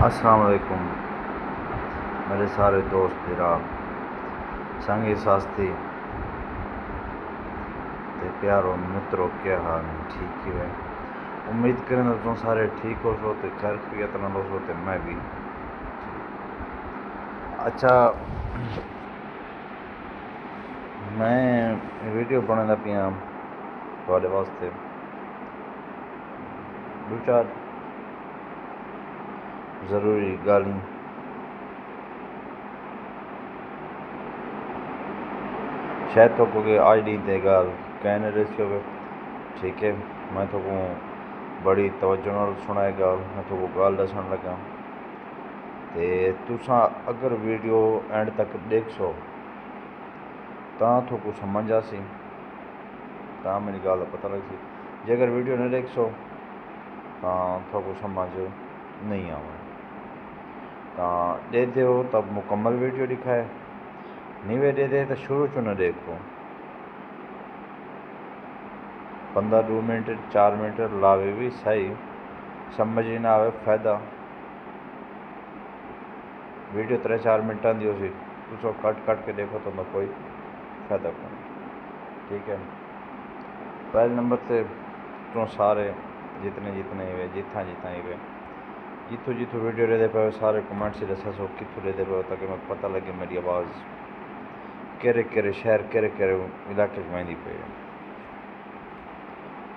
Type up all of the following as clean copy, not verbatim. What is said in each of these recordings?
अस्सलाम वालेकुम मेरे सारे दोस्त मेरा संगी साथी ते प्यारो मित्रों, क्या हाल है? ठीक ही है। उम्मीद करें तो तुम सारे ठीक हो सो, तो खैर खैरियत नाल हो सो, तो मैं भी। अच्छा, मैं वीडियो बनाना पिया थोड़े वास्ते दो चार ज़रूरी गाली शायद तो कोई आईडी ते गाल कहने रही हो। ठीक है, मैं तो को बड़ी तवज्जो नाल सुनाए गाल, मैं तो को गाल दसन लगा। ते तुसा अगर वीडियो एंड तक देख सो तां थोको समझ आसी, तां मेरी गाल का पता लग सी। जे अगर वीडियो नहीं देख सो तां थोको समझ नहीं आवे। तां दे दो तब मुकम्मल वीडियो दिखाए, नहीं वे दे दे तो शुरू चो न देखो। 15 मिनट 4 मिनट लावे भी सही, समझ ही ना आवे फायदा। वीडियो 3-4 मिनटा दी होसी, तुसो कट के देखो तो मैं कोई फायदा नहीं। ठीक है, पहले नंबर से तो सारे जितने वे जिथा वे जिथों वीडियो रहते पे सारे कमेंट से दसा सो कितों रहते पे, ताकि मैं पता लगे मेरी आवाज़ केरे शहर केरे इलाके में पे।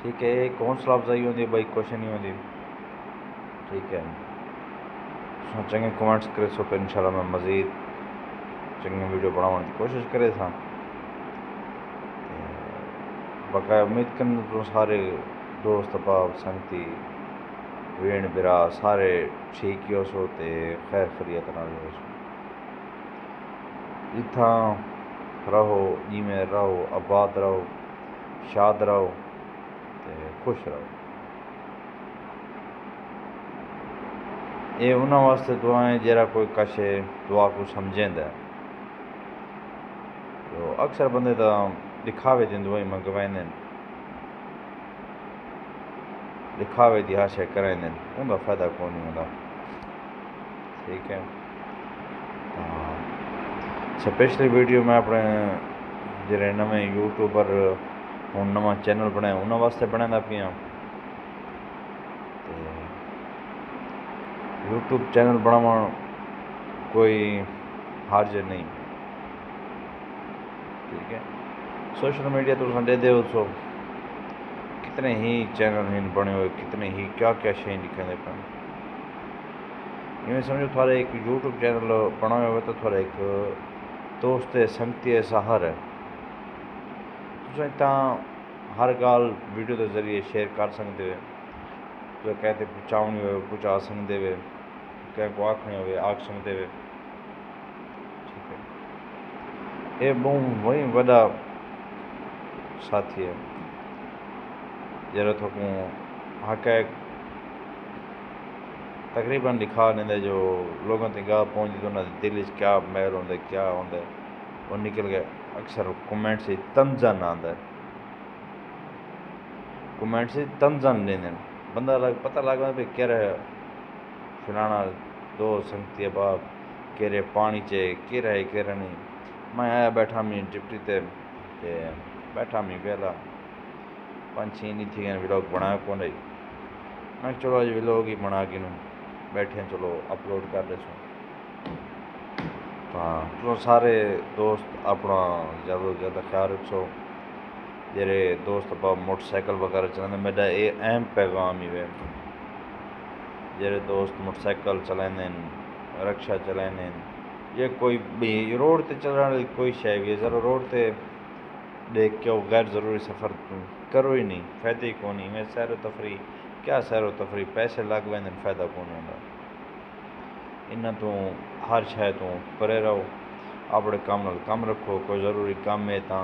ठीक है, एक हौसला अफजाई होती भाई, क्वेश्चन नहीं होती। ठीक है, चंगे कमेंट्स करे सो, फिर इंशाल्लाह मैं मज़ीद चंगे वीडियो बनाने की कोशिश करे था। बकाया उम्मीद करना तो सारे दोस्त बाप संगती वेण बिरा सारे ठीक ही हो सो, ते खैर खैरियत नाल हो सो। इतना रहो, जिमें रहो, आबाद रहो, शाद रहो, ते खुश रहो। ये उन्होंने वास्ते दुआएं जरा कोई कशे दुआ को समझेंदा है। तो अक्सर बंदे तो दिखावे दी दुआई मंगवाइंदे, दिखावे दी आशा कराइंदे, उनका फायदा कोई नहीं होता। ठीक है, स्पेशली वीडियो मैं अपने जेरे नवे यूट्यूबर हूँ नवा चैनल बनाया उन्होंने वास्ते बनाना पिया। यूट्यूब चैनल बनावा कोई हार्ज नहीं। ठीक है, सोशल मीडिया तो संडे दे सो कितने ही चैनल हैं बने हुए, कितने ही क्या क्या शें दिखाते पे। इवें समझो थोड़ा एक यूट्यूब चैनल बनाया हुआ तो थोड़ा एक दोस्त संगती सहार है, तुम इतना हर गाल वीडियो के जरिए शेयर कर सकते हो। तो कहते पुचावनी हो पुचा सकते वे, क्या को आखनी हो आख सकते वे। ठीक है, ये बहुत वही बड़ा साथी है जरा थकूँ हक तकरीबन दिखा नहीं जो लोगों तक गा पहुँचती तो उन्होंने दिल क्या मैल होंगे क्या होंगे वो निकल गए। अक्सर कमेंट से तंजन आता है, कमेंट से तंजन लेने बंदा पता लग भाई कह रहे फिलाना दो संगती बाप कह रहे पानी चे कह रहे कह रहे नहीं। मैं आया बैठा मी डिप्टी ते बैठा मी वेला 5-6 नहीं थी व्लॉग बनाया कौन रही। मैं चलो अज व्लॉग ही बना के बैठे चलो अपलोड कर दे सो। हाँ, तो सारे दोस्त अपना ज़्यादा से ज़्यादा ख्याल रखो। जेरे दोस्त बाप मोटरसाइकिल वगैरह चलाने मेरा ये अहम पैगाम ही है। जेरे दोस्त मोटरसाइकिल चलाने रिक्शा चलाने ये कोई भी रोड ते चलने कोई शय भी ज़रा रोड ते देख के गैर ज़रूरी सफ़र करो ही नहीं, फ़ायदे ही कौन। मैं सैर तफरी क्या सैर तफरी पैसे लग वेंदे फ़ायदा कौन होंदा। इन्ना तो हर शय तो परे रहो, अपने काम नाल काम रखो। कोई ज़रूरी काम है तो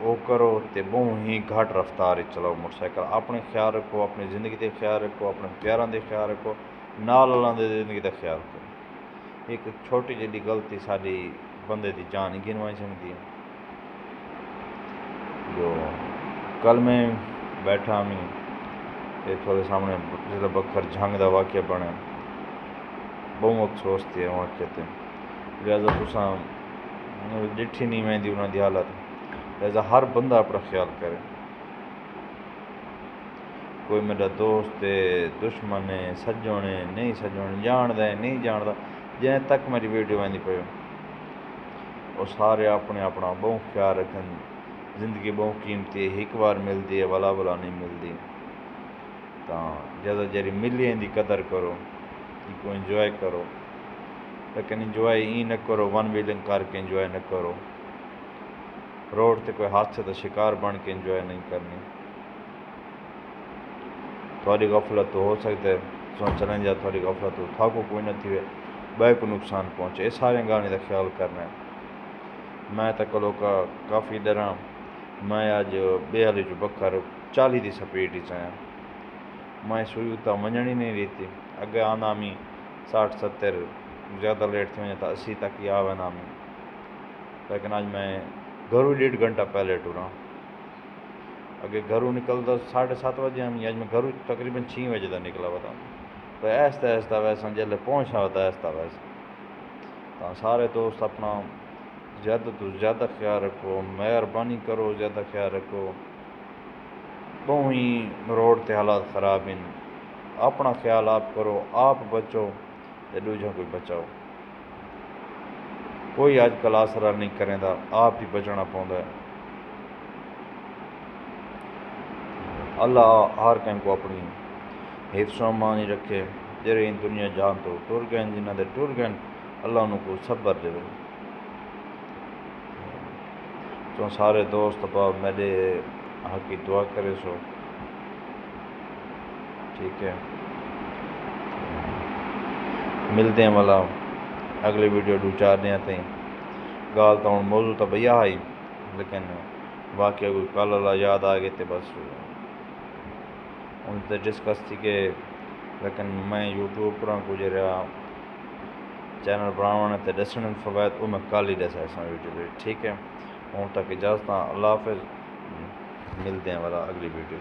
वो करो, तो बहुत ही घट रफ्तार चलाओ मोटरसाइकिल। अपने ख्याल रखो, अपनी जिंदगी का ख्याल रखो, अपने प्यारों का ख्याल रखो, नाल वालों की जिंदगी का ख्याल रखो। एक छोटी जी गलती साड़ी बंदे की जान ही गिनवाई सकती है। जो कल मैं बैठा मैं ये थोड़े सामने जिला बखर झंग का वाक्य बने, बहुत अफसोस थी वाक़े ते। लिहाजा तुसां डिठी नहीं वेंदी उन्हां दी हालत, लिहाजा हर बंदा अपना ख्याल करे। कोई मेरा दोस्त है, दुश्मन है, सज्जन है, नहीं सज्जन, जानदा है, नहीं जानदा, जैं तक मेरी वीडियो वेंदी पे वो सारे अपने अपना बहुत ख्याल रखन। जिंदगी बहुत कीमती है, एक बार मिलती है, वाला वाला नहीं मिलती। तो ज़्यादा जरी मिली इंदी कदर करो, इनको इंजॉय करो, लेकिन इंजॉय ई न करो वन व्हीलिंग करके इंजॉय न करो। रोड ते कोई हादसे का शिकार बन के इंजॉय नहीं करनी। थोड़ी गफलत तो हो सकता है, तुम चलें जा थोड़ी गफलत तो थाको कोई न थी बै को नुकसान पहुँचे, ये सारे गाने का ख्याल करना है। मैं तो कलो का काफ़ी डरा, मैं अज बेहली जो बकर 40 की स्पीड च आया, मैं सुई उतना वजन ही नहीं देती। अगे आना मी 60-70, ज़्यादा लेट थी वजह तो 80 तक ही आ वना मी, लेकिन अज मैं घरों 1.5 घंटा पहले टुरा। अगे घरों निकलता 7:30 बजे हम, अज मैं घरों तकरीबन 6 बजे का निकला बता। तो ऐसा ऐसा वैसा जल्द पहुँचा होता ऐसा वैसा। तो सारे दोस्त अपना ज़्यादा तो ज़्यादा ख्याल रखो, मेहरबानी करो, ज़्यादा ख्याल रखो। बहुत ही रोड के हालात ख़राब हैं, अपना ख्याल आप करो, आप बचो तो दूजा कोई बचाओ। कोई अजकल आसरा नहीं करेंदा, आप ही बचना पौंदा है। अल्लाह हर कैं को अपनी हिफ्ज़ मानी रखे। जेरे इन दुनिया जान तो टुर गए, जिन्हों के टुर गए अल्लाह उनको सब्र देवे। तो सारे दोस्त बाब मेरे हक की दुआ करे सो, ठीक है। मिलते हैं वाला अगले वीडियो 2-4 दिन तीन। गाल तो हूँ मौजू तो भैया आई, लेकिन वाकया कोई कल वाला याद आ गए तो बस उनसे डिस्कस थी के, लेकिन मैं यूट्यूब पर गुजरिया चैनल बनाने ते दसण फवैद वो मैं कल ही दसा इस वीडियो, ठीक है। हूँ तक इजाज़त, अल्लाह हाफिज़। मिलते हैं वाला अगली वीडियो।